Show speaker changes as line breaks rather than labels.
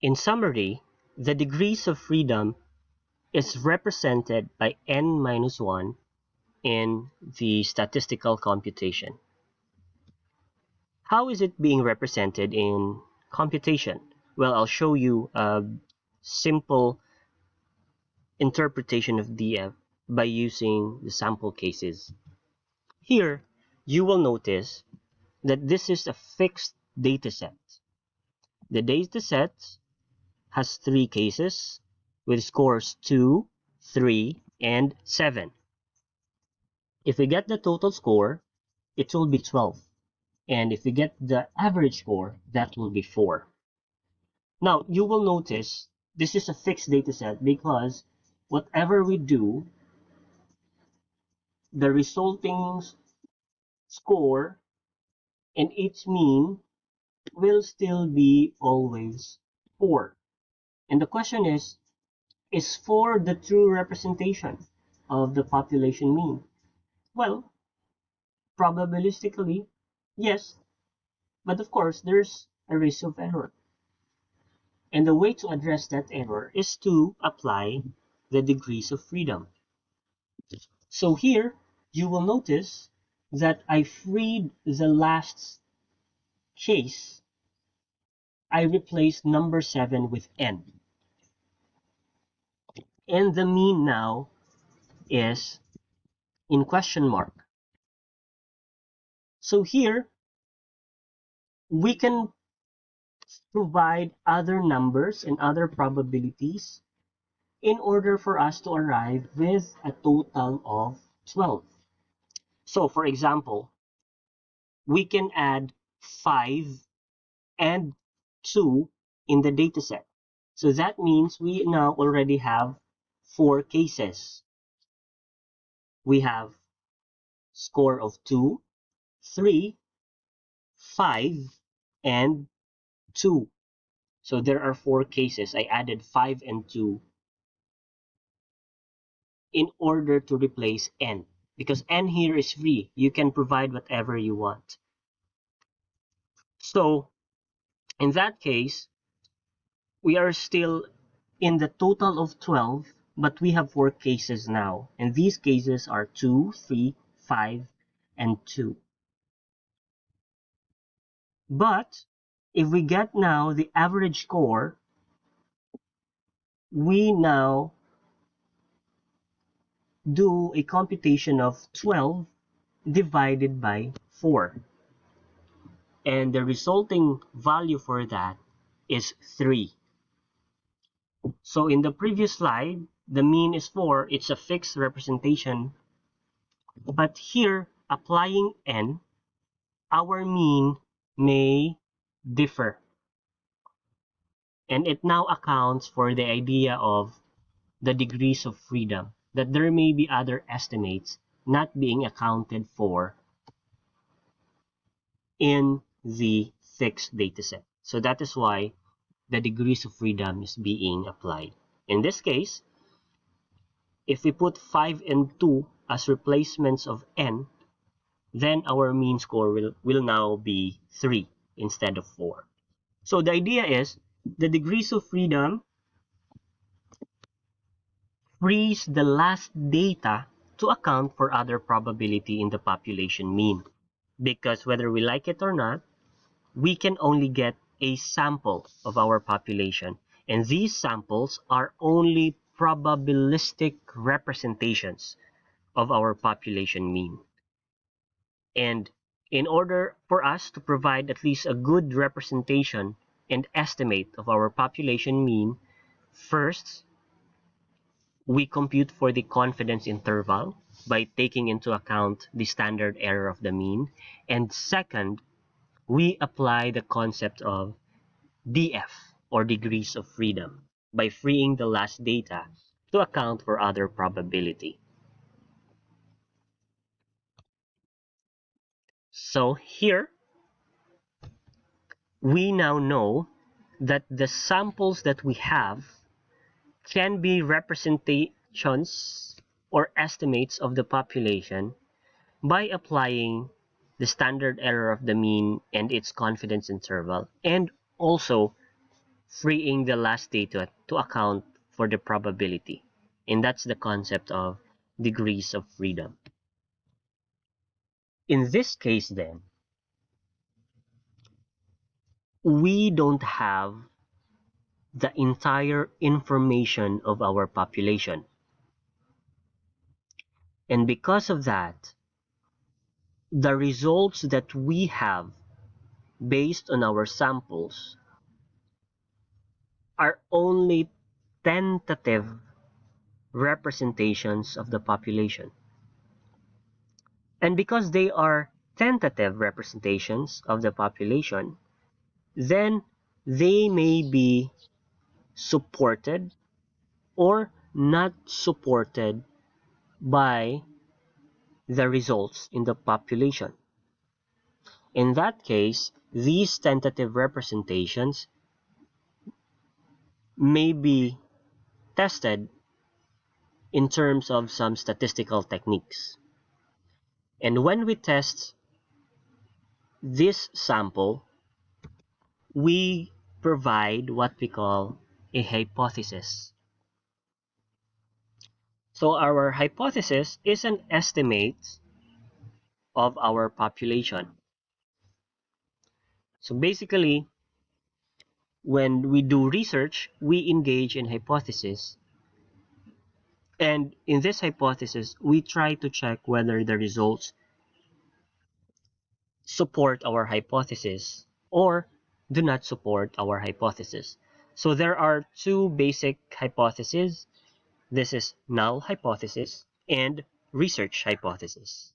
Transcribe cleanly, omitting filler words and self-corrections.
In summary, the degrees of freedom is represented by n minus 1 in the statistical computation. How is it being represented in computation? Well, I'll show you a simple interpretation of DF by using the sample cases. Here, you will notice that this is a fixed dataset. The dataset has 3 cases with scores 2, 3, and 7. If we get the total score, it will be 12. And if we get the average score, that will be 4. Now, you will notice this is a fixed dataset because whatever we do, the resulting score and its mean will still be always 4. And the question is 4 the true representation of the population mean? Well, probabilistically, yes, but of course there's a risk of error. And the way to address that error is to apply the degrees of freedom. So here, you will notice that I freed the last case. I replaced number 7 with n. And the mean now is in question mark. So here, we can provide other numbers and other probabilities in order for us to arrive with a total of 12. So for example, we can add 5 and 2 in the dataset. So that means we now already have 4 cases. We have score of 2, 3, 5, and 2. So there are 4 cases. I added 5 and 2 in order to replace n, because n here is free. You can provide whatever you want. So in that case, we are still in the total of 12, but we have 4 cases now. And these cases are 2, 3, 5, and 2. But if we get now the average score, we now do a computation of 12 divided by 4. And the resulting value for that is 3. So in the previous slide, the mean is 4. It's a fixed representation. But here, applying n, our mean may differ. And it now accounts for the idea of the degrees of freedom, that there may be other estimates not being accounted for in the fixed dataset. So that is why the degrees of freedom is being applied. In this case, if we put 5 and 2 as replacements of n, then our mean score will now be 3 instead of 4. So the idea is the degrees of freedom frees the last data to account for other probability in the population mean. Because whether we like it or not, we can only get a sample of our population. And these samples are only probabilistic representations of our population mean. And in order for us to provide at least a good representation and estimate of our population mean, first, we compute for the confidence interval by taking into account the standard error of the mean. And second, we apply the concept of DF, or degrees of freedom, by freeing the last data to account for other probability. So here, we now know that the samples that we have can be representations or estimates of the population by applying the standard error of the mean and its confidence interval, and also freeing the last data to account for the probability. And that's the concept of degrees of freedom. In this case, then, we don't have the entire information of our population. And because of that, the results that we have based on our samples are only tentative representations of the population. And because they are tentative representations of the population, then they may be supported or not supported by the results in the population. In that case, these tentative representations may be tested in terms of some statistical techniques. And when we test this sample, we provide what we call a hypothesis. So our hypothesis is an estimate of our population. So basically, when we do research, we engage in hypothesis. And in this hypothesis, we try to check whether the results support our hypothesis or do not support our hypothesis. So there are two basic hypotheses. This is null hypothesis and research hypothesis.